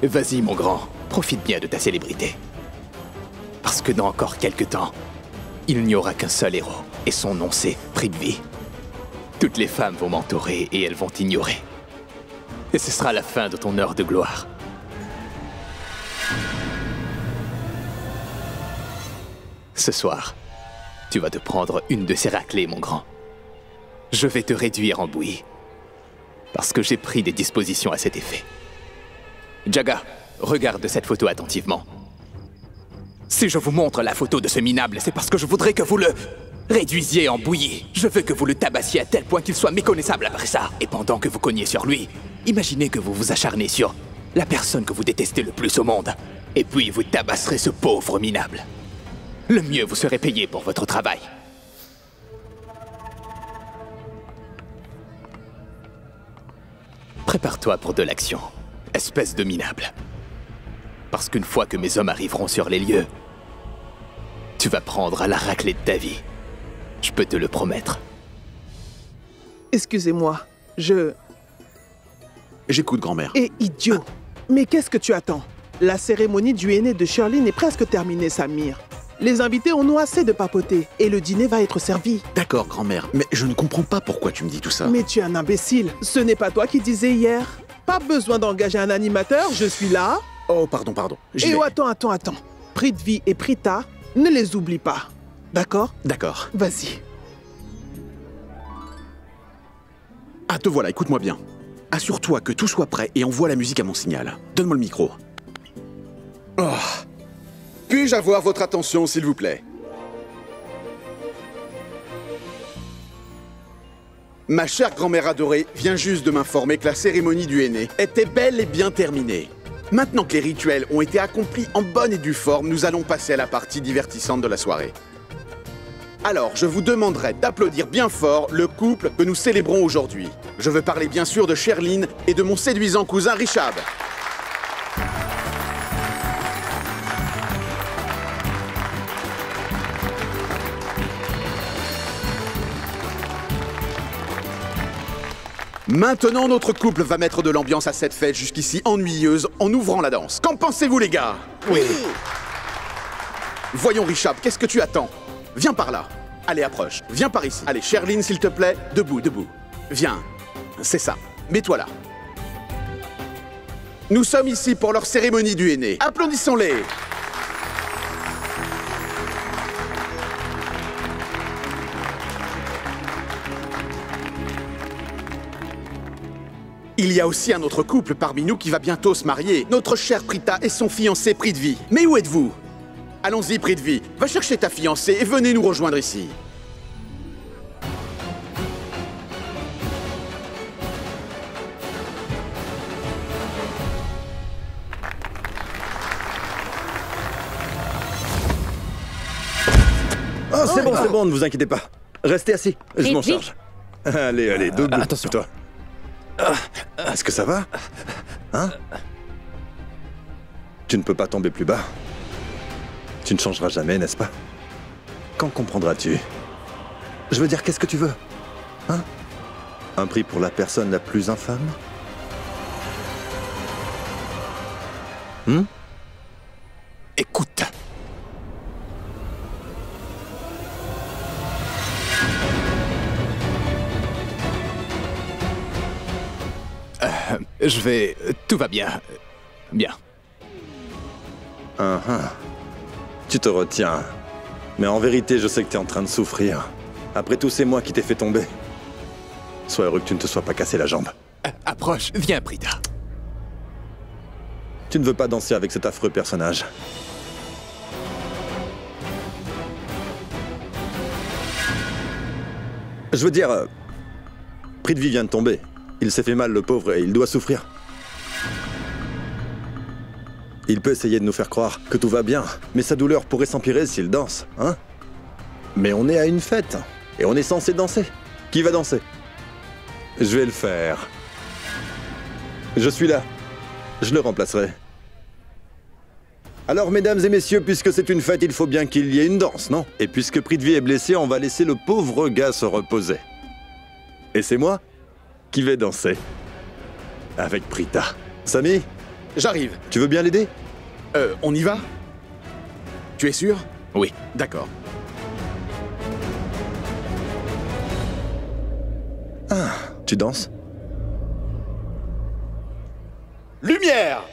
Vas-y, mon grand, profite bien de ta célébrité. Parce que dans encore quelques temps, il n'y aura qu'un seul héros, et son nom c'est Prithvi. Toutes les femmes vont m'entourer et elles vont t'ignorer. Et ce sera la fin de ton heure de gloire. Ce soir, tu vas te prendre une de ces raclées, mon grand. Je vais te réduire en bouillie. Parce que j'ai pris des dispositions à cet effet. Jaga, regarde cette photo attentivement. Si je vous montre la photo de ce minable, c'est parce que je voudrais que vous le réduisiez en bouillie. Je veux que vous le tabassiez à tel point qu'il soit méconnaissable après ça. Et pendant que vous cognez sur lui, imaginez que vous vous acharnez sur la personne que vous détestez le plus au monde. Et puis vous tabasserez ce pauvre minable. Le mieux, vous serez payé pour votre travail. Prépare-toi pour de l'action, espèce de minable. Parce qu'une fois que mes hommes arriveront sur les lieux, tu vas prendre à la raclée de ta vie. Je peux te le promettre. Excusez-moi, J'écoute, grand-mère. Eh, idiot! Mais qu'est-ce que tu attends? La cérémonie du aîné de Sherlyn est presque terminée, Samir. Les invités en ont assez de papoter, et le dîner va être servi. D'accord, grand-mère, mais je ne comprends pas pourquoi tu me dis tout ça. Mais tu es un imbécile. Ce n'est pas toi qui disais hier. Pas besoin d'engager un animateur, je suis là. Oh, pardon. J'y Et vais. oh, attends. Prithvi et Prita, ne les oublie pas. D'accord? D'accord. Vas-y. Ah, te voilà, écoute-moi bien. Assure-toi que tout soit prêt et envoie la musique à mon signal. Donne-moi le micro. Oh. Puis-je avoir votre attention, s'il vous plaît? Ma chère grand-mère adorée vient juste de m'informer que la cérémonie du aîné était bel et bien terminée. Maintenant que les rituels ont été accomplis en bonne et due forme, nous allons passer à la partie divertissante de la soirée. Alors, je vous demanderai d'applaudir bien fort le couple que nous célébrons aujourd'hui. Je veux parler bien sûr de Sherlyn et de mon séduisant cousin Rishab. Maintenant, notre couple va mettre de l'ambiance à cette fête jusqu'ici ennuyeuse en ouvrant la danse. Qu'en pensez-vous, les gars? Oui. Voyons, Rishab, qu'est-ce que tu attends? Viens par là. Allez, approche. Viens par ici. Allez, Sherlyn, s'il te plaît. Debout. Viens. C'est ça. Mets-toi là. Nous sommes ici pour leur cérémonie du aîné. Applaudissons-les. Il y a aussi un autre couple parmi nous qui va bientôt se marier. Notre chère Prita et son fiancé Prithvi. Mais où êtes-vous? Allons-y, Prithvi. Va chercher ta fiancée et venez nous rejoindre ici. Oh, c'est bon, ne vous inquiétez pas. Restez assis, je m'en charge. Allez, debout, attention. toi. Est-ce que ça va? Hein? Tu ne peux pas tomber plus bas. Tu ne changeras jamais, n'est-ce pas? Quand comprendras-tu? Je veux dire, qu'est-ce que tu veux? Hein? Un prix pour la personne la plus infâme? Écoute. Je vais... Tout va bien. Bien. Tu te retiens. Mais en vérité, je sais que tu es en train de souffrir. Après tout, c'est moi qui t'ai fait tomber. Sois heureux que tu ne te sois pas cassé la jambe. Approche, viens, Prita. Tu ne veux pas danser avec cet affreux personnage. Je veux dire... Prithvi vient de tomber. Il s'est fait mal, le pauvre, et il doit souffrir. Il peut essayer de nous faire croire que tout va bien, mais sa douleur pourrait s'empirer s'il danse, hein? Mais on est à une fête, et on est censé danser. Qui va danser? Je vais le faire. Je suis là. Je le remplacerai. Alors, mesdames et messieurs, puisque c'est une fête, il faut bien qu'il y ait une danse, non? Et puisque Prithvi est blessé, on va laisser le pauvre gars se reposer. Et c'est moi qui vais danser. Avec Prita. Sami, J'arrive. Tu veux bien l'aider? On y va? Tu es sûr? Oui. D'accord. Ah, tu danses? Lumière!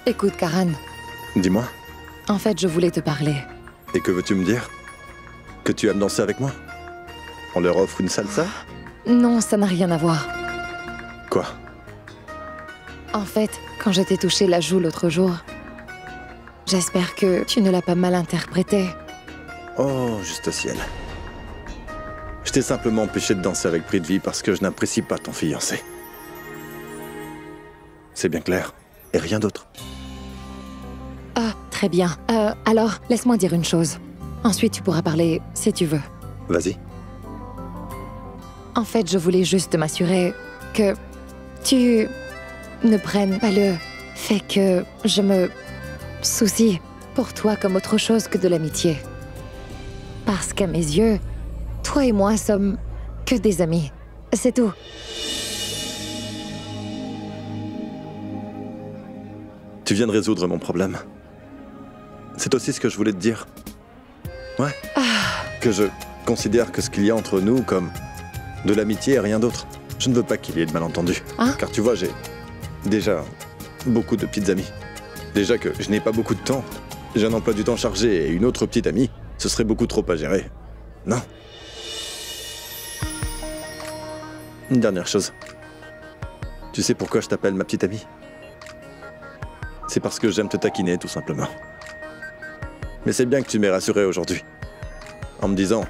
Écoute, Karan, Dis-moi. en fait, je voulais te parler. Et que veux-tu me dire? Que tu aimes danser avec moi? On leur offre une salsa? Non, ça n'a rien à voir. Quoi? En fait, quand je t'ai touché la joue l'autre jour, j'espère que tu ne l'as pas mal interprété. Oh, juste ciel. Je t'ai simplement empêché de danser avec Prithvi parce que je n'apprécie pas ton fiancé. C'est bien clair. Et rien d'autre. Ah, très bien. Alors, laisse-moi dire une chose. Ensuite, tu pourras parler si tu veux. Vas-y. En fait, je voulais juste m'assurer que tu ne prennes pas le fait que je me soucie pour toi comme autre chose que de l'amitié. Parce qu'à mes yeux, toi et moi sommes que des amis. C'est tout. Tu viens de résoudre mon problème. C'est aussi ce que je voulais te dire. Ouais. Que je considère que ce qu'il y a entre nous comme de l'amitié et rien d'autre. Je ne veux pas qu'il y ait de malentendus. Hein? Car tu vois, j'ai déjà beaucoup de petites amies. Déjà que je n'ai pas beaucoup de temps. J'ai un emploi du temps chargé et une autre petite amie, ce serait beaucoup trop à gérer. Non. Une dernière chose. Tu sais pourquoi je t'appelle ma petite amie? C'est parce que j'aime te taquiner, tout simplement. Mais c'est bien que tu m'aies rassuré aujourd'hui. En me disant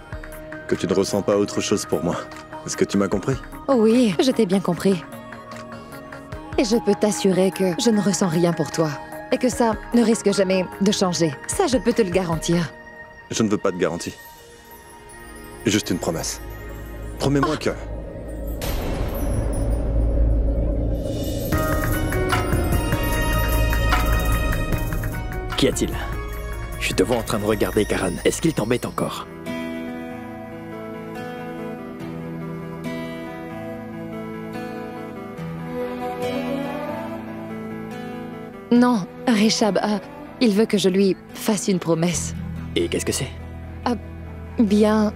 que tu ne ressens pas autre chose pour moi. Est-ce que tu m'as compris? Oh oui, je t'ai bien compris. Et je peux t'assurer que je ne ressens rien pour toi. Et que ça ne risque jamais de changer. Ça, je peux te le garantir. Je ne veux pas de garantie. Juste une promesse. Promets-moi que... Qu'y a-t-il? Je te vois en train de regarder Karan. Est-ce qu'il t'embête encore? Non, Rishab, il veut que je lui fasse une promesse. Et qu'est-ce que c'est? Bien...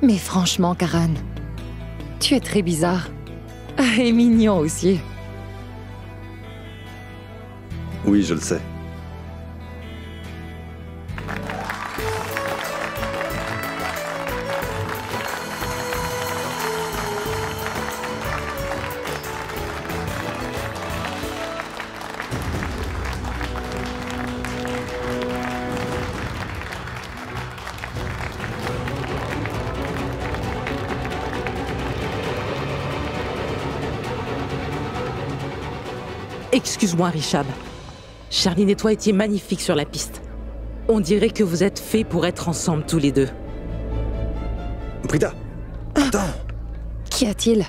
Mais franchement, Karan, tu es très bizarre. Et mignon aussi. Oui, je le sais. Excuse-moi, Rishab. Charline et toi étiez magnifiques sur la piste. On dirait que vous êtes faits pour être ensemble tous les deux. Prita, attends. Qu'y a-t-il?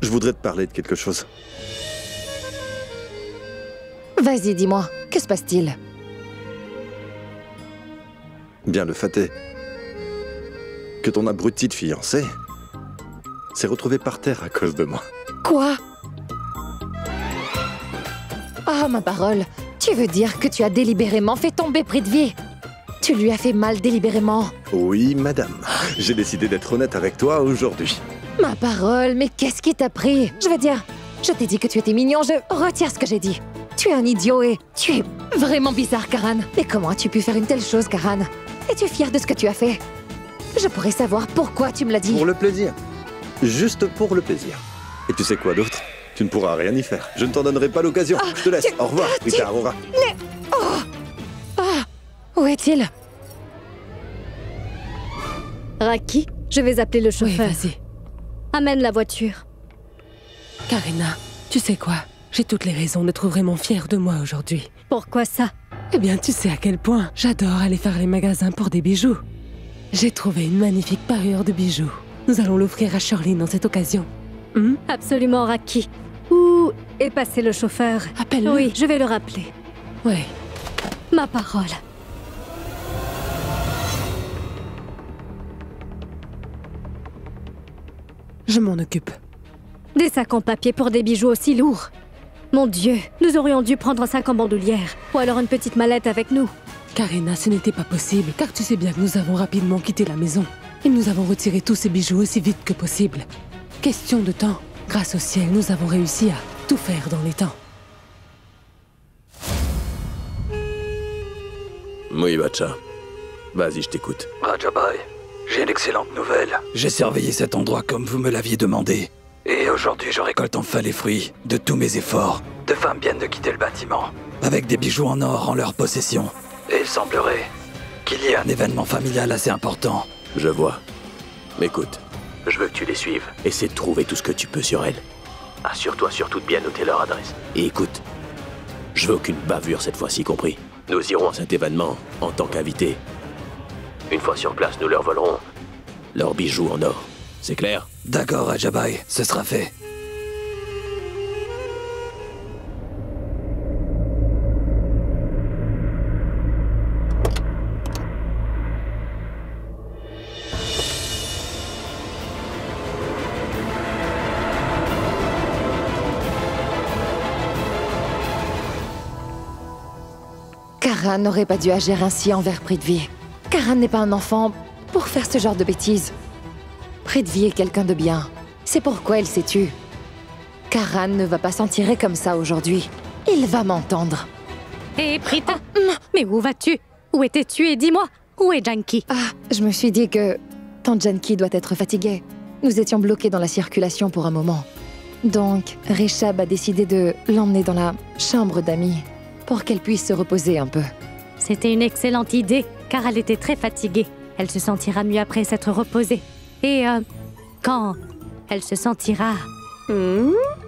Je voudrais te parler de quelque chose. Vas-y, dis-moi, que se passe-t-il? Bien, le fait est que ton abruti de fiancé s'est retrouvé par terre à cause de moi. Quoi? Ah, ma parole, tu veux dire que tu as délibérément fait tomber Prithvi? Tu lui as fait mal délibérément? Oui, madame. J'ai décidé d'être honnête avec toi aujourd'hui. Ma parole, mais qu'est-ce qui t'a pris? Je veux dire, je t'ai dit que tu étais mignon, je retire ce que j'ai dit. Tu es un idiot et tu es vraiment bizarre, Karan. Mais comment as-tu pu faire une telle chose, Karan? Es-tu fier de ce que tu as fait? Je pourrais savoir pourquoi tu me l'as dit. Pour le plaisir. Juste pour le plaisir. Et tu sais quoi d'autre? Tu ne pourras rien y faire. Je ne t'en donnerai pas l'occasion. Je te laisse. Au revoir, Rita Aurora. Où est-il? Raki, je vais appeler le Oui, chauffeur. vas-y. Amène la voiture. Karina, tu sais quoi? J'ai toutes les raisons d'être vraiment fière de moi aujourd'hui. Pourquoi ça? Eh bien, tu sais à quel point j'adore aller faire les magasins pour des bijoux. J'ai trouvé une magnifique parure de bijoux. Nous allons l'offrir à Charline dans cette occasion. Absolument, Raki. Où est passé le chauffeur? Appelle-le. Oui, je vais le rappeler. Ouais. Ma parole. Je m'en occupe. Des sacs en papier pour des bijoux aussi lourds. Mon Dieu, nous aurions dû prendre un sac en bandoulière. Ou alors une petite mallette avec nous. Karina, ce n'était pas possible, car tu sais bien que nous avons rapidement quitté la maison. Et nous avons retiré tous ces bijoux aussi vite que possible. Question de temps. Grâce au ciel, nous avons réussi à tout faire dans les temps. Oui, Bacha. Vas-y, je t'écoute. Rajabai, j'ai une excellente nouvelle. J'ai surveillé cet endroit comme vous me l'aviez demandé. Et aujourd'hui, je récolte enfin les fruits de tous mes efforts. Deux femmes viennent de quitter le bâtiment, avec des bijoux en or en leur possession. Et il semblerait qu'il y ait un événement familial assez important. Je vois. Écoute, je veux que tu les suives. Essaie de trouver tout ce que tu peux sur elles. Assure-toi surtout de bien noter leur adresse. Et écoute, je veux aucune bavure cette fois-ci, compris? Nous irons à cet événement en tant qu'invités. Une fois sur place, nous leur volerons leurs bijoux en or. C'est clair? D'accord, Rajabai, ce sera fait. Karan n'aurait pas dû agir ainsi envers Prithvi. Karan n'est pas un enfant pour faire ce genre de bêtises. Prithvi est quelqu'un de bien. C'est pourquoi il s'est tué. Karan ne va pas s'en tirer comme ça aujourd'hui. Il va m'entendre. Hé, Prita, mais où vas-tu? Où étais-tu et dis-moi, où est Janki? Ah, je me suis dit que Tante Janki doit être fatiguée. Nous étions bloqués dans la circulation pour un moment. Donc, Rishab a décidé de l'emmener dans la chambre d'amis pour qu'elle puisse se reposer un peu. C'était une excellente idée, car elle était très fatiguée. Elle se sentira mieux après s'être reposée. Et quand elle se sentira...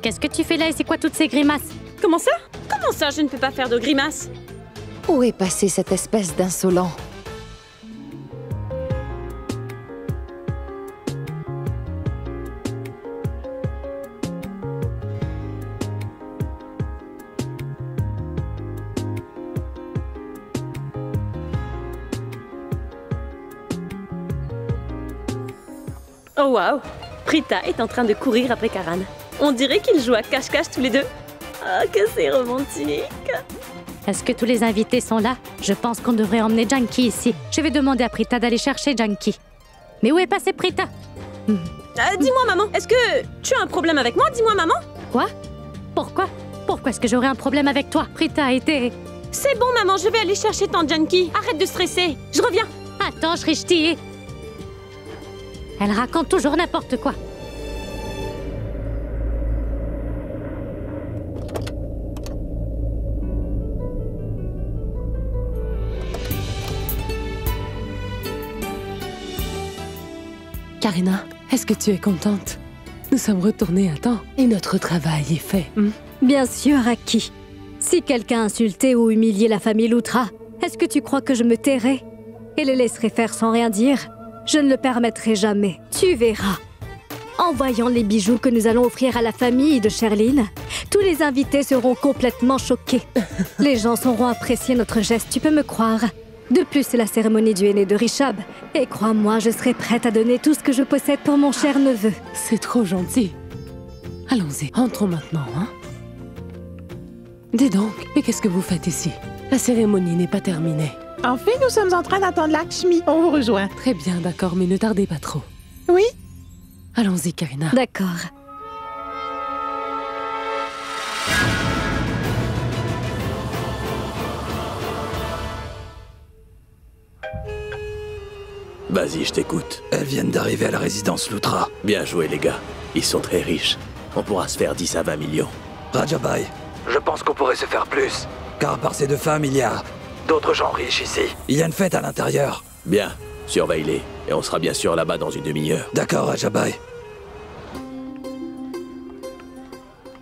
Qu'est-ce que tu fais là et c'est quoi toutes ces grimaces? Comment ça? Comment ça, je ne peux pas faire de grimaces? Où est passé cette espèce d'insolent? Oh waouh! Prita est en train de courir après Karan. On dirait qu'ils jouent à cache-cache tous les deux. Ah, que c'est romantique! Est-ce que tous les invités sont là? Je pense qu'on devrait emmener Janki ici. Je vais demander à Prita d'aller chercher Janki. Mais où est passée Prita? Dis-moi, maman, est-ce que tu as un problème avec moi? Dis-moi, maman! Quoi? Pourquoi? Pourquoi est-ce que j'aurais un problème avec toi? Prita a été... C'est bon, maman, je vais aller chercher tante Janki. Arrête de stresser. Je reviens. Attends, Shrishti. Elle raconte toujours n'importe quoi. Karina, est-ce que tu es contente? Nous sommes retournés à temps et notre travail est fait. Bien sûr, Aki. Si quelqu'un insultait ou humiliait la famille Loutra, est-ce que tu crois que je me tairais et les laisserais faire sans rien dire? Je ne le permettrai jamais. Tu verras. En voyant les bijoux que nous allons offrir à la famille de Sherline, tous les invités seront complètement choqués. Les gens sauront apprécier notre geste, tu peux me croire. De plus, c'est la cérémonie du aîné de Rishab. Et crois-moi, je serai prête à donner tout ce que je possède pour mon cher neveu. C'est trop gentil. Allons-y, entrons maintenant, hein? Dis donc, mais qu'est-ce que vous faites ici? La cérémonie n'est pas terminée. En fait, nous sommes en train d'attendre Lakshmi. On vous rejoint. Très bien, d'accord, mais ne tardez pas trop. Oui? Allons-y, Karina. D'accord. Vas-y, je t'écoute. Elles viennent d'arriver à la résidence Loutra. Bien joué, les gars. Ils sont très riches. On pourra se faire 10 à 20 millions. Rajabai, je pense qu'on pourrait se faire plus. Car par ces deux femmes, il y a d'autres gens riches ici. Il y a une fête à l'intérieur. Bien, surveille-les. Et on sera bien sûr là-bas dans une demi-heure. D'accord, Rajabai.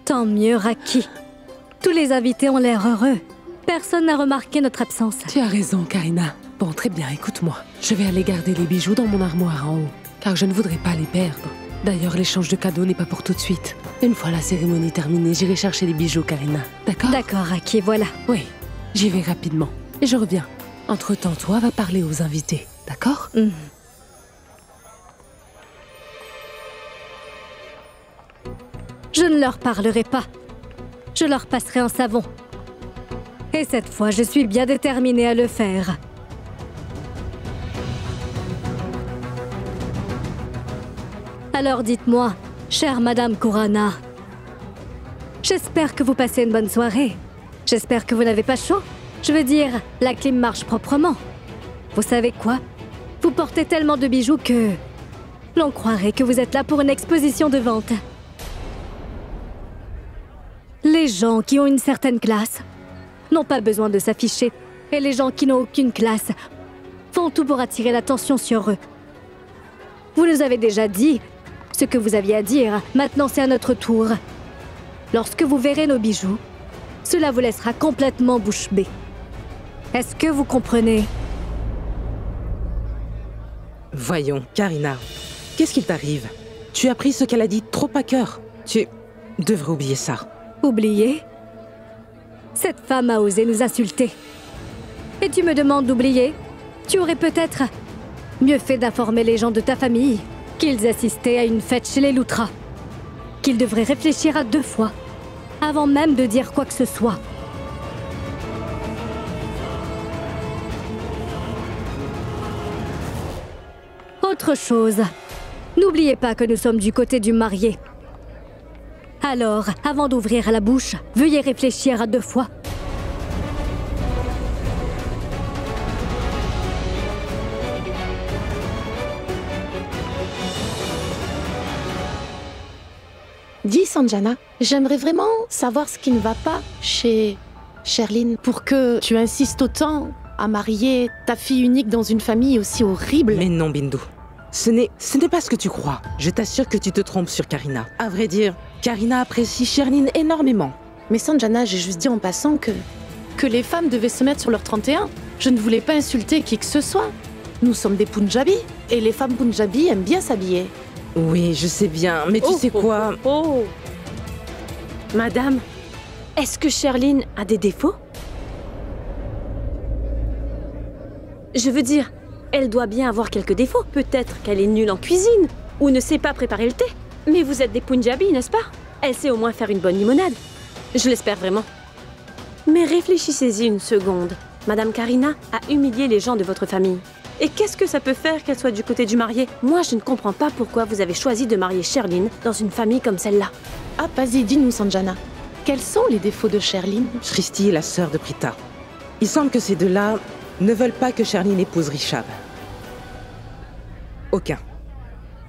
Tant mieux, Raki. Tous les invités ont l'air heureux. Personne n'a remarqué notre absence. Tu as raison, Karina. Bon, très bien, écoute-moi. Je vais aller garder les bijoux dans mon armoire en haut, car je ne voudrais pas les perdre. D'ailleurs, l'échange de cadeaux n'est pas pour tout de suite. Une fois la cérémonie terminée, j'irai chercher les bijoux, Karina. D'accord? D'accord, Raki, voilà. Oui, j'y vais rapidement. Et je reviens. Entre-temps, toi, va parler aux invités. D'accord? Je ne leur parlerai pas. Je leur passerai un savon. Et cette fois, je suis bien déterminée à le faire. Alors dites-moi, chère Madame Kurana, j'espère que vous passez une bonne soirée. J'espère que vous n'avez pas chaud. Je veux dire, la clim marche proprement. Vous savez quoi? Vous portez tellement de bijoux que... l'on croirait que vous êtes là pour une exposition de vente. Les gens qui ont une certaine classe n'ont pas besoin de s'afficher. Et les gens qui n'ont aucune classe font tout pour attirer l'attention sur eux. Vous nous avez déjà dit ce que vous aviez à dire. Maintenant, c'est à notre tour. Lorsque vous verrez nos bijoux, cela vous laissera complètement bouche bée. Est-ce que vous comprenez? Voyons, Karina, qu'est-ce qu'il t'arrive? Tu as pris ce qu'elle a dit trop à cœur. Tu devrais oublier ça. Oublier? Cette femme a osé nous insulter. Et tu me demandes d'oublier? Tu aurais peut-être mieux fait d'informer les gens de ta famille qu'ils assistaient à une fête chez les Loutra. Qu'ils devraient réfléchir à 2 fois avant même de dire quoi que ce soit. Autre chose, n'oubliez pas que nous sommes du côté du marié. Alors, avant d'ouvrir la bouche, veuillez réfléchir à 2 fois. Dis, Sanjana, j'aimerais vraiment savoir ce qui ne va pas chez Sherline pour que tu insistes autant à marier ta fille unique dans une famille aussi horrible. Mais non, Bindu. Ce n'est pas ce que tu crois. Je t'assure que tu te trompes sur Karina. À vrai dire, Karina apprécie Sherline énormément. Mais Sanjana, j'ai juste dit en passant que les femmes devaient se mettre sur leur 31. Je ne voulais pas insulter qui que ce soit. Nous sommes des Punjabis, et les femmes Punjabis aiment bien s'habiller. Oui, je sais bien, mais tu sais quoi? Madame, est-ce que Sherline a des défauts? Je veux dire, elle doit bien avoir quelques défauts. Peut-être qu'elle est nulle en cuisine, ou ne sait pas préparer le thé. Mais vous êtes des Punjabis, n'est-ce pas? Elle sait au moins faire une bonne limonade. Je l'espère vraiment. Mais réfléchissez-y une seconde. Madame Karina a humilié les gens de votre famille. Et qu'est-ce que ça peut faire qu'elle soit du côté du marié? Moi, je ne comprends pas pourquoi vous avez choisi de marier Sherline dans une famille comme celle-là. Ah, vas-y, dis-nous, Sanjana. Quels sont les défauts de Sherline? Shrishti est la sœur de Prita. Il semble que ces deux-là ne veulent pas que Sherline épouse Rishabh. Aucun.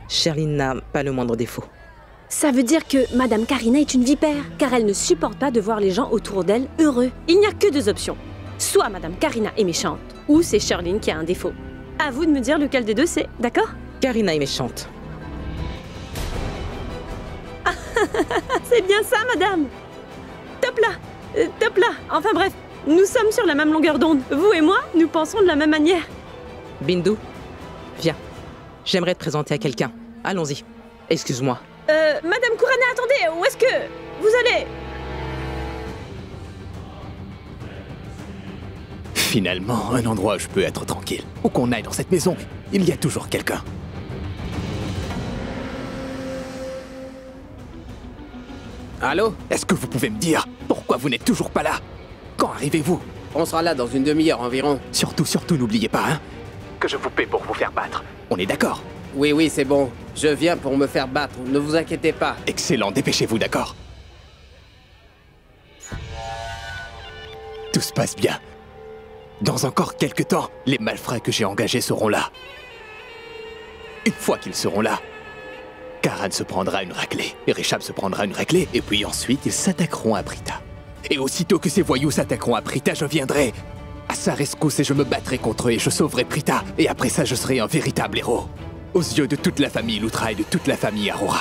Sherline n'a pas le moindre défaut. Ça veut dire que Madame Karina est une vipère, car elle ne supporte pas de voir les gens autour d'elle heureux. Il n'y a que 2 options. Soit Madame Karina est méchante, ou c'est Sherline qui a un défaut. À vous de me dire lequel des 2 c'est, d'accord? Karina est méchante. C'est bien ça, madame. Top là. Enfin bref, nous sommes sur la même longueur d'onde. Vous et moi, nous pensons de la même manière. Bindu, viens. J'aimerais te présenter à quelqu'un. Allons-y. Excuse-moi. Madame Kurana, attendez, où est-ce que vous allez? Finalement, un endroit où je peux être tranquille. Où qu'on aille dans cette maison, il y a toujours quelqu'un. Allô? Est-ce que vous pouvez me dire pourquoi vous n'êtes toujours pas là? Quand arrivez-vous? On sera là dans une demi-heure environ. Surtout, n'oubliez pas, hein, que je vous paie pour vous faire battre. On est d'accord? Oui, c'est bon. Je viens pour me faire battre, ne vous inquiétez pas. Excellent, dépêchez-vous, d'accord? Tout se passe bien. Dans encore quelques temps, les malfrats que j'ai engagés seront là. Une fois qu'ils seront là, Karan se prendra une raclée, et Rishabh se prendra une raclée, et puis ensuite ils s'attaqueront à Prita. Et aussitôt que ces voyous s'attaqueront à Prita, je viendrai à sa rescousse et je me battrai contre eux et je sauverai Prita. Et après ça, je serai un véritable héros, aux yeux de toute la famille Loutra et de toute la famille Aurora.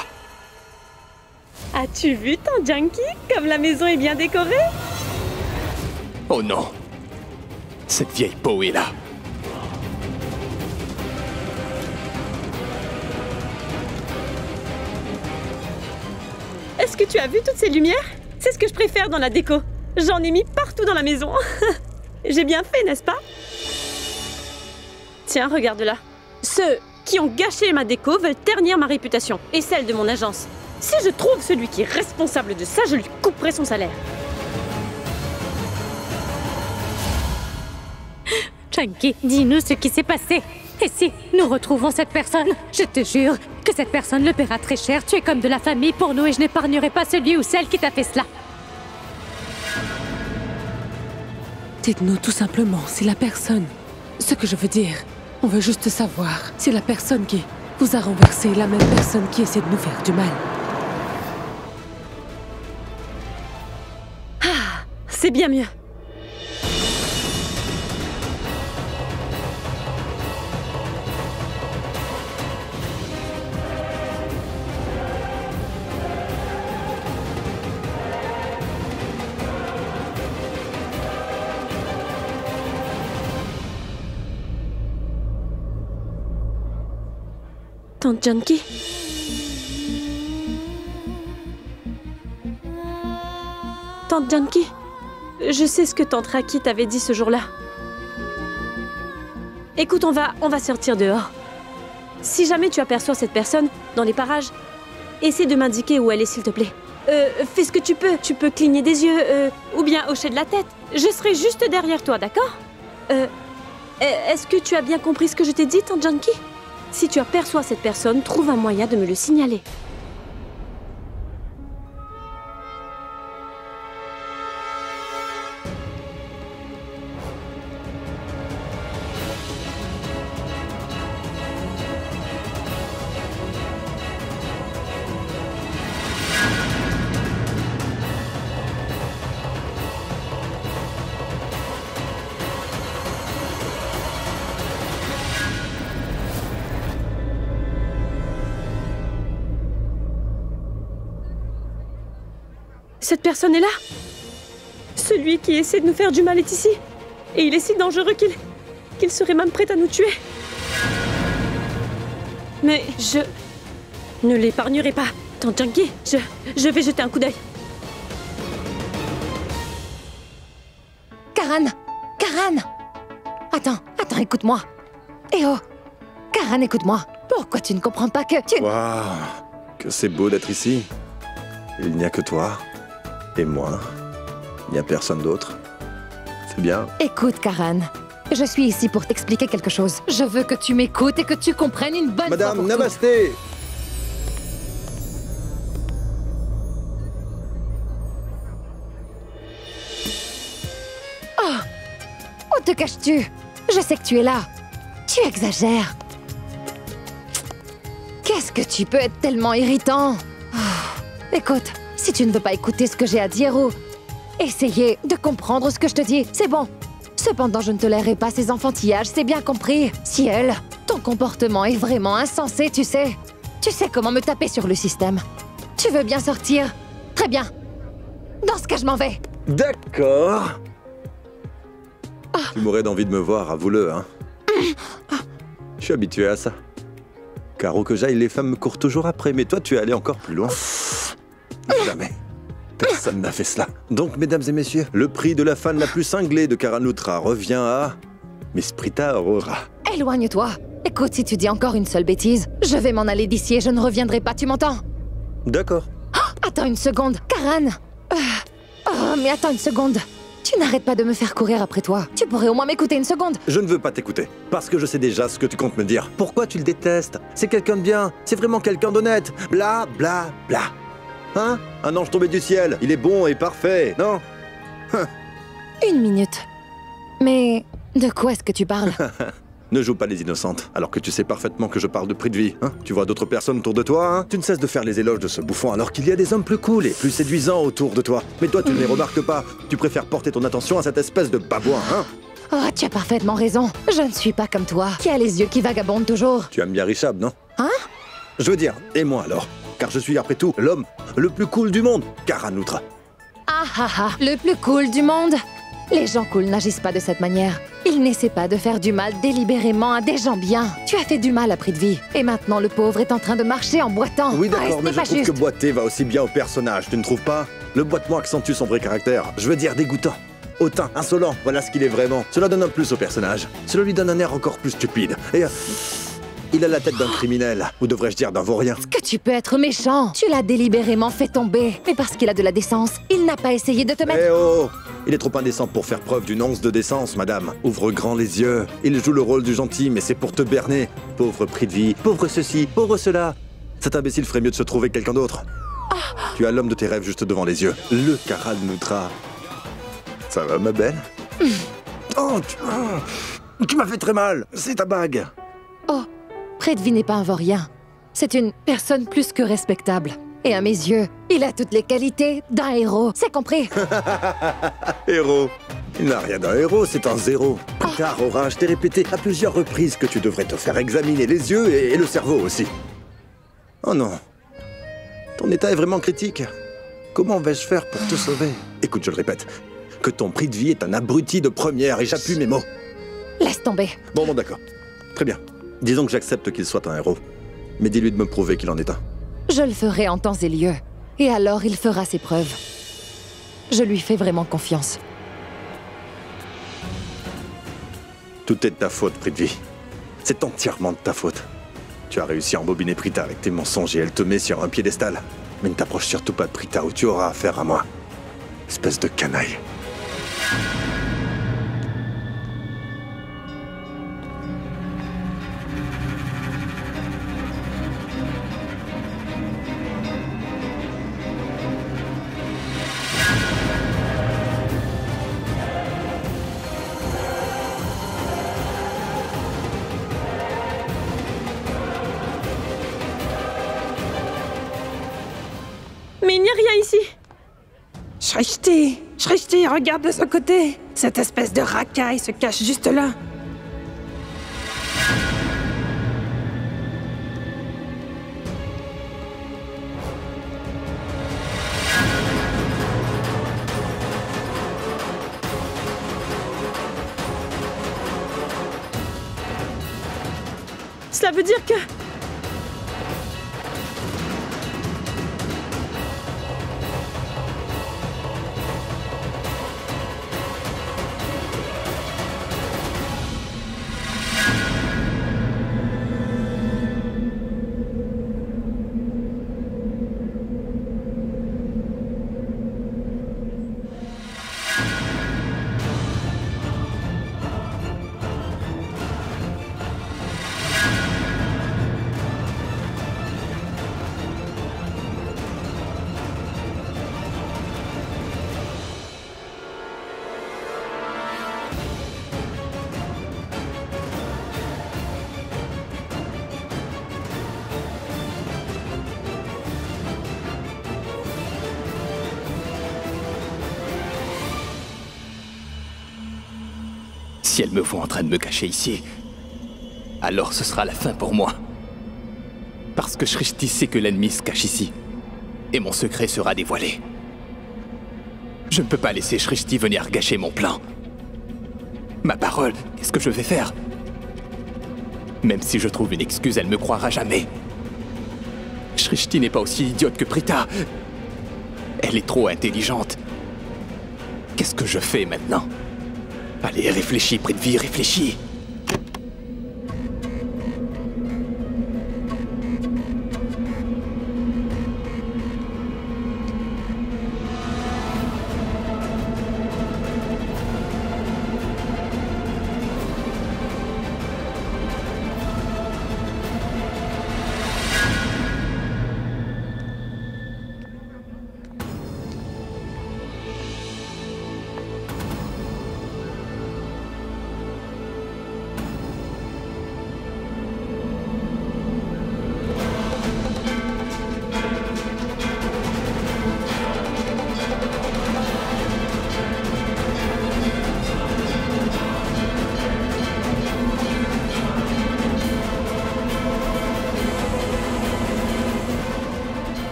As-tu vu ton junkie? Comme la maison est bien décorée? Oh non! Cette vieille peau est là. Est-ce que tu as vu toutes ces lumières? C'est ce que je préfère dans la déco. J'en ai mis partout dans la maison. J'ai bien fait, n'est-ce pas? Tiens, regarde là. Ceux qui ont gâché ma déco veulent ternir ma réputation et celle de mon agence. Si je trouve celui qui est responsable de ça, je lui couperai son salaire. Chunky, dis-nous ce qui s'est passé. Et si nous retrouvons cette personne, je te jure que cette personne le paiera très cher. Tu es comme de la famille pour nous et je n'épargnerai pas celui ou celle qui t'a fait cela. Dites-nous tout simplement si la personne... Ce que je veux dire, on veut juste savoir si la personne qui vous a renversé est la même personne qui essaie de nous faire du mal. Ah, c'est bien mieux. Tante Janki? Tante Janki, je sais ce que Tante Raki t'avait dit ce jour-là. Écoute, on va sortir dehors. Si jamais tu aperçois cette personne dans les parages, essaie de m'indiquer où elle est, s'il te plaît. Fais ce que tu peux. Tu peux cligner des yeux, ou bien hocher de la tête. Je serai juste derrière toi, d'accord? Est-ce que tu as bien compris ce que je t'ai dit, Tante Janki? Si tu aperçois cette personne, trouve un moyen de me le signaler. Cette personne est là. Celui qui essaie de nous faire du mal est ici. Et il est si dangereux qu'il serait même prêt à nous tuer. Mais je ne l'épargnerai pas. Tante Janki, je vais jeter un coup d'œil. Karan! Karan! Attends, écoute-moi. Eh oh! Karan, écoute-moi. Pourquoi tu ne comprends pas que tu... Waouh! Que c'est beau d'être ici. Il n'y a que toi. Et moi. Il n'y a personne d'autre. C'est bien. Écoute, Karan. Je suis ici pour t'expliquer quelque chose. Je veux que tu m'écoutes et que tu comprennes une bonne fois Madame, pour namasté! Oh! Où te caches-tu? Je sais que tu es là. Tu exagères. Qu'est-ce que tu peux être tellement irritant? Oh. Écoute, si tu ne veux pas écouter ce que j'ai à dire ou essayer de comprendre ce que je te dis, c'est bon. Cependant, je ne tolérerai pas ces enfantillages, c'est bien compris. Ciel, ton comportement est vraiment insensé, tu sais. Tu sais comment me taper sur le système. Tu veux bien sortir? Très bien. Dans ce cas, je m'en vais. D'accord. Tu m'aurais d'envie de me voir, avoue-le, hein. Je suis habitué à ça. Car où que j'aille, les femmes me courent toujours après, mais toi, tu es allé encore plus loin. Jamais. Personne n'a fait cela. Donc, mesdames et messieurs, le prix de la fan la plus cinglée de Karan Lutra revient à... Misprita Aurora. Éloigne-toi. Écoute, si tu dis encore une seule bêtise, je vais m'en aller d'ici et je ne reviendrai pas, tu m'entends? D'accord. Oh, attends une seconde, Karan. Oh, mais attends une seconde. Tu n'arrêtes pas de me faire courir après toi. Tu pourrais au moins m'écouter une seconde. Je ne veux pas t'écouter, parce que je sais déjà ce que tu comptes me dire. Pourquoi tu le détestes? C'est quelqu'un de bien, c'est vraiment quelqu'un d'honnête. Bla, bla, bla. Hein? Un ange tombé du ciel, il est bon et parfait, non? Une minute. Mais de quoi est-ce que tu parles? Ne joue pas les innocentes, alors que tu sais parfaitement que je parle de prix de vie. Hein? Tu vois d'autres personnes autour de toi, hein? Tu ne cesses de faire les éloges de ce bouffon alors qu'il y a des hommes plus cool et plus séduisants autour de toi. Mais toi, tu ne les remarques pas. Tu préfères porter ton attention à cette espèce de babouin, hein? Oh, tu as parfaitement raison. Je ne suis pas comme toi, qui a les yeux qui vagabondent toujours. Tu aimes bien Richab, non? Hein? Je veux dire, et moi alors? Car je suis après tout l'homme le plus cool du monde, Karan Lutra. Ah ah ah, le plus cool du monde. Les gens cool n'agissent pas de cette manière. Ils n'essaient pas de faire du mal délibérément à des gens bien. Tu as fait du mal à prix de vie. Et maintenant, le pauvre est en train de marcher en boitant. Oui, d'accord, mais je trouve juste que boiter va aussi bien au personnage, tu ne trouves pas? Le boitement accentue son vrai caractère. Je veux dire dégoûtant, hautain, insolent, voilà ce qu'il est vraiment. Cela donne un plus au personnage. Cela lui donne un air encore plus stupide. Et Il a la tête d'un criminel, ou devrais-je dire d'un vaurien. Que tu peux être méchant. Tu l'as délibérément fait tomber. Mais parce qu'il a de la décence, il n'a pas essayé de te mettre... Eh oh! Il est trop indécent pour faire preuve d'une once de décence, madame. Ouvre grand les yeux. Il joue le rôle du gentil, mais c'est pour te berner. Pauvre Prithvi, pauvre ceci, pauvre cela. Cet imbécile ferait mieux de se trouver quelqu'un d'autre. Tu as l'homme de tes rêves juste devant les yeux. Le Karan Lutra. Ça va, ma belle? Oh, tu m'as fait très mal. C'est ta bague. Oh, Prithvi n'est pas un vaurien. C'est une personne plus que respectable. Et à mes yeux, il a toutes les qualités d'un héros. C'est compris? Héros? Il n'a rien d'un héros, c'est un zéro. Plus tard, Aura, je t'ai répété à plusieurs reprises que tu devrais te faire examiner les yeux et le cerveau aussi. Oh non. Ton état est vraiment critique. Comment vais-je faire pour te sauver? Écoute, je le répète, que ton Prithvi est un abruti de première et j'appuie mes mots. Laisse tomber. Bon, d'accord. Très bien. Disons que j'accepte qu'il soit un héros. Mais dis-lui de me prouver qu'il en est un. Je le ferai en temps et lieu. Et alors il fera ses preuves. Je lui fais vraiment confiance. Tout est de ta faute, Prithvi. C'est entièrement de ta faute. Tu as réussi à embobiner Prita avec tes mensonges et elle te met sur un piédestal. Mais ne t'approche surtout pas de Prita ou tu auras affaire à moi. Espèce de canaille. Mais il n'y a rien ici. Shrishti, regarde de ce côté. Cette espèce de racaille se cache juste là. Cela veut dire que... Si elle me voit en train de me cacher ici, alors ce sera la fin pour moi. Parce que Shrishti sait que l'ennemi se cache ici. Et mon secret sera dévoilé. Je ne peux pas laisser Shrishti venir gâcher mon plan. Ma parole, qu'est-ce que je vais faire? Même si je trouve une excuse, elle me croira jamais. Shrishti n'est pas aussi idiote que Prita. Elle est trop intelligente. Qu'est-ce que je fais maintenant? Allez, réfléchis, Prithvi, réfléchis.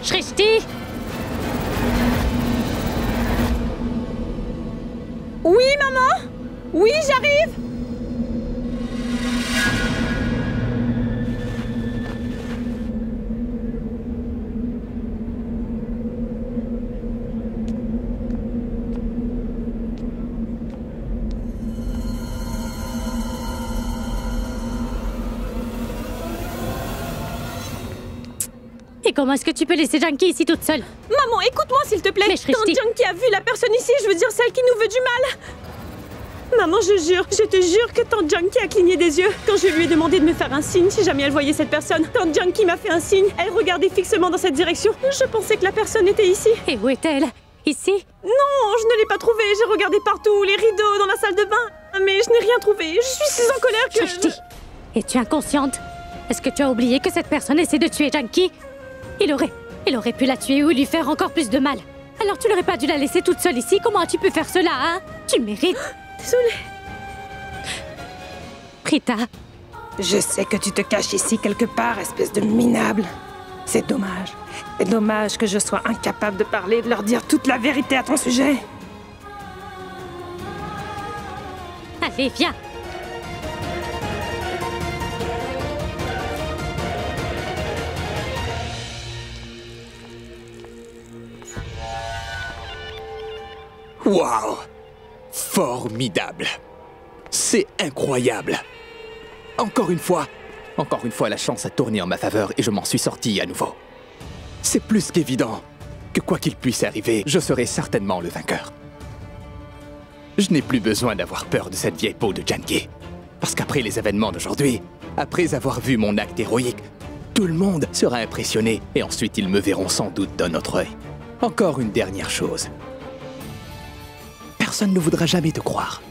Shrishti! Oui, maman? Oui, j'arrive! Et comment est-ce que tu peux laisser Janki ici toute seule? Maman, écoute-moi s'il te plaît. Mais Tante Janki a vu la personne ici, je veux dire celle qui nous veut du mal. Maman, je te jure que Tante Janki a cligné des yeux quand je lui ai demandé de me faire un signe si jamais elle voyait cette personne. Tante Janki m'a fait un signe. Elle regardait fixement dans cette direction. Je pensais que la personne était ici. Et où est-elle? Ici? Non, je ne l'ai pas trouvée. J'ai regardé partout, les rideaux, dans la salle de bain. Mais je n'ai rien trouvé. Je suis si en colère que... Shrishti, es-tu inconsciente? Est-ce que tu as oublié que cette personne essaie de tuer Janki? Il aurait pu la tuer ou lui faire encore plus de mal. Alors tu n'aurais pas dû la laisser toute seule ici. Comment as-tu pu faire cela, hein? Tu le mérites. Désolée. Prita. Je sais que tu te caches ici quelque part, espèce de minable. C'est dommage. C'est dommage que je sois incapable de parler et de leur dire toute la vérité à ton sujet. Allez, viens. Waouh! Formidable! C'est incroyable! Encore une fois, la chance a tourné en ma faveur et je m'en suis sorti à nouveau. C'est plus qu'évident que quoi qu'il puisse arriver, je serai certainement le vainqueur. Je n'ai plus besoin d'avoir peur de cette vieille peau de Janki. Parce qu'après les événements d'aujourd'hui, après avoir vu mon acte héroïque, tout le monde sera impressionné et ensuite ils me verront sans doute d'un autre œil. Encore une dernière chose. Personne ne voudra jamais te croire.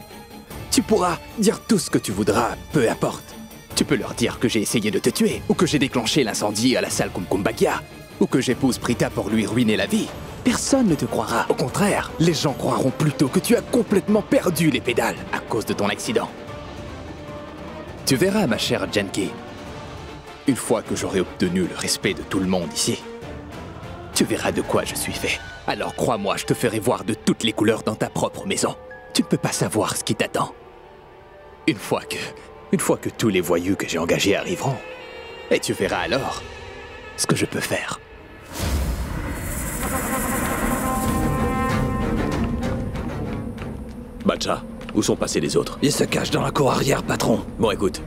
Tu pourras dire tout ce que tu voudras, peu importe. Tu peux leur dire que j'ai essayé de te tuer, ou que j'ai déclenché l'incendie à la salle Kumkumbakia, ou que j'épouse Prita pour lui ruiner la vie. Personne ne te croira. Au contraire, les gens croiront plutôt que tu as complètement perdu les pédales à cause de ton accident. Tu verras, ma chère Janki. Une fois que j'aurai obtenu le respect de tout le monde ici, tu verras de quoi je suis fait. Alors crois-moi, je te ferai voir de toutes les couleurs dans ta propre maison. Tu ne peux pas savoir ce qui t'attend. Une fois que tous les voyous que j'ai engagés arriveront, et tu verras alors ce que je peux faire. Batcha, où sont passés les autres? Ils se cachent dans la cour arrière, patron. Bon, écoute,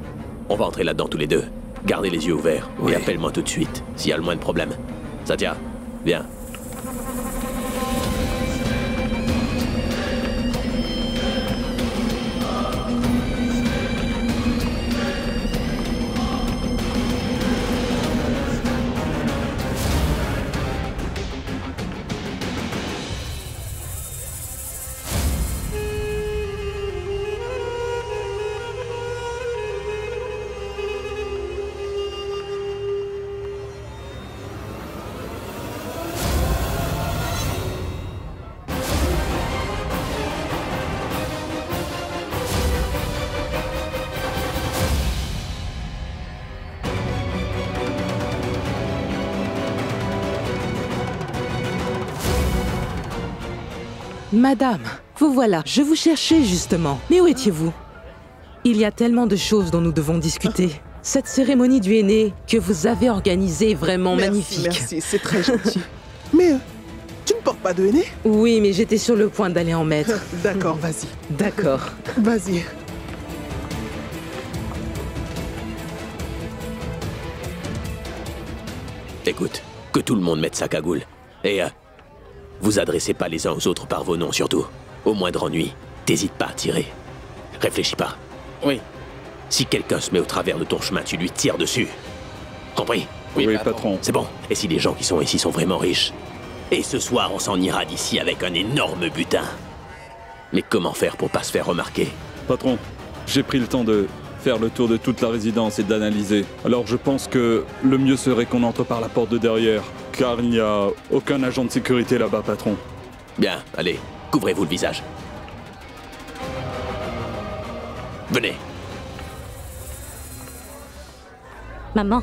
on va entrer là-dedans tous les deux. Gardez les yeux ouverts et appelle-moi tout de suite s'il y a le moindre problème. Satya, viens. Madame, vous voilà. Je vous cherchais justement. Mais où étiez-vous? Il y a tellement de choses dont nous devons discuter. Cette cérémonie du aîné que vous avez organisée est vraiment magnifique. Merci, c'est très gentil. Mais tu ne portes pas de henné? Oui, mais j'étais sur le point d'aller en mettre. D'accord, vas-y. D'accord. Vas-y. Écoute, que tout le monde mette sa cagoule. Et vous adressez pas les uns aux autres par vos noms surtout. Au moindre ennui, t'hésites pas à tirer. Réfléchis pas. Oui. Si quelqu'un se met au travers de ton chemin, tu lui tires dessus. Compris? Oui, patron. C'est bon. Et si les gens qui sont ici sont vraiment riches? Et ce soir, on s'en ira d'ici avec un énorme butin. Mais comment faire pour pas se faire remarquer? Patron, j'ai pris le temps de faire le tour de toute la résidence et d'analyser. Alors je pense que le mieux serait qu'on entre par la porte de derrière, car il n'y a aucun agent de sécurité là-bas, patron. Bien, allez, couvrez-vous le visage. Venez. Maman.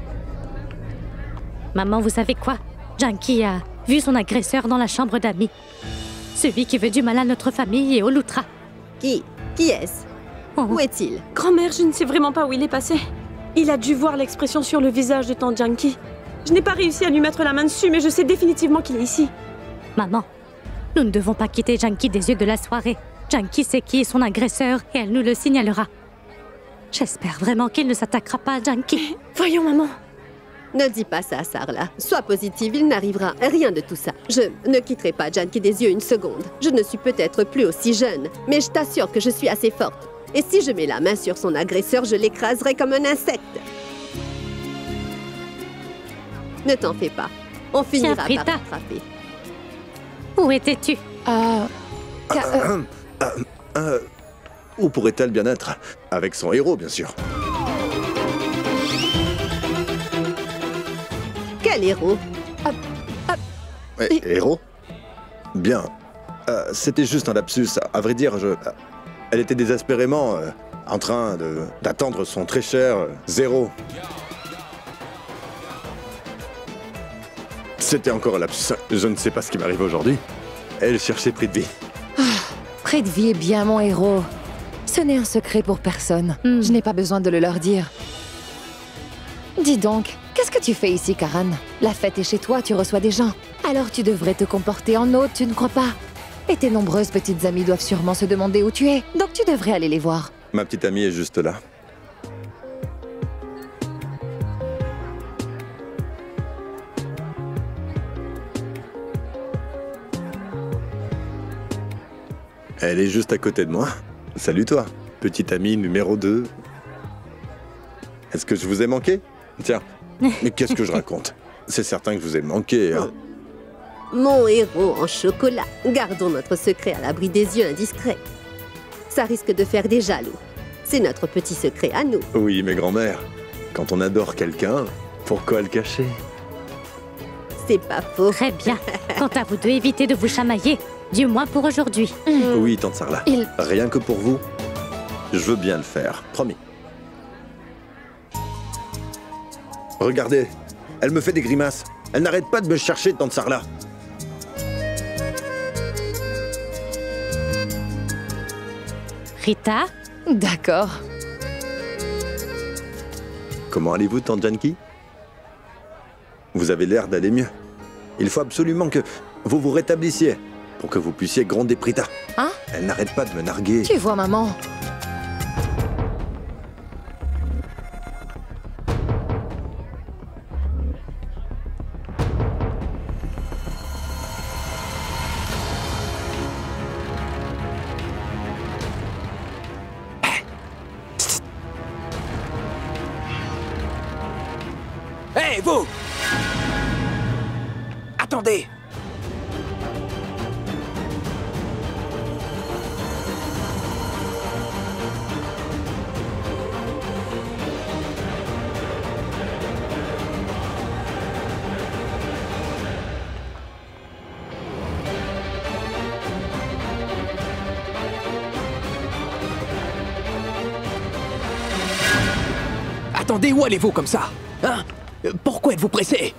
Maman, vous savez quoi? Janki a vu son agresseur dans la chambre d'amis. Celui qui veut du mal à notre famille et au Loutra. Qui est-ce? Où est-il? Grand-mère, je ne sais vraiment pas où il est passé. Il a dû voir l'expression sur le visage de Tante Janki. Je n'ai pas réussi à lui mettre la main dessus, mais je sais définitivement qu'il est ici. Maman, nous ne devons pas quitter Janki des yeux de la soirée. Janki sait qui est son agresseur et elle nous le signalera. J'espère vraiment qu'il ne s'attaquera pas à Janki. Voyons, maman. Ne dis pas ça, Sarla. Sois positive, il n'arrivera rien de tout ça. Je ne quitterai pas Janki des yeux une seconde. Je ne suis peut-être plus aussi jeune, mais je t'assure que je suis assez forte. Et si je mets la main sur son agresseur, je l'écraserai comme un insecte. Ne t'en fais pas. On finira par rattraper. Où étais-tu? Où pourrait-elle bien être? Avec son héros, bien sûr. Quel héros? Héros? Bien. C'était juste un lapsus. À vrai dire, elle était désespérément en train d'attendre son très cher Zéro. C'était encore un lapsus. Je ne sais pas ce qui m'arrive aujourd'hui. Elle cherchait Prithvi. Prithvi est bien mon héros. Ce n'est un secret pour personne. Je n'ai pas besoin de le leur dire. Dis donc, qu'est-ce que tu fais ici, Karan? La fête est chez toi, tu reçois des gens. Alors tu devrais te comporter en hôte, tu ne crois pas? Et tes nombreuses petites amies doivent sûrement se demander où tu es. Donc tu devrais aller les voir. Ma petite amie est juste là. Elle est juste à côté de moi. Salut toi, petite amie numéro 2. Est-ce que je vous ai manqué? Tiens, mais qu'est-ce que je raconte? C'est certain que je vous ai manqué, hein. Mon héros en chocolat. Gardons notre secret à l'abri des yeux indiscrets. Ça risque de faire des jaloux. C'est notre petit secret à nous. Oui, mais grand-mère, quand on adore quelqu'un, pourquoi le cacher? C'est pas faux. Très bien. Quant à vous deux, évitez de vous chamailler. Du moins pour aujourd'hui. Oui, tante Sarla. Rien que pour vous, je veux bien le faire. Promis. Regardez, elle me fait des grimaces. Elle n'arrête pas de me chercher, tante Sarla. Rita? D'accord. Comment allez-vous, tante Janki? Vous avez l'air d'aller mieux. Il faut absolument que vous vous rétablissiez pour que vous puissiez gronder Prita. Hein? Elle n'arrête pas de me narguer. Tu vois, maman. Hé, vous! Attendez! Attendez, où allez-vous comme ça? Hein? Pourquoi êtes-vous pressé?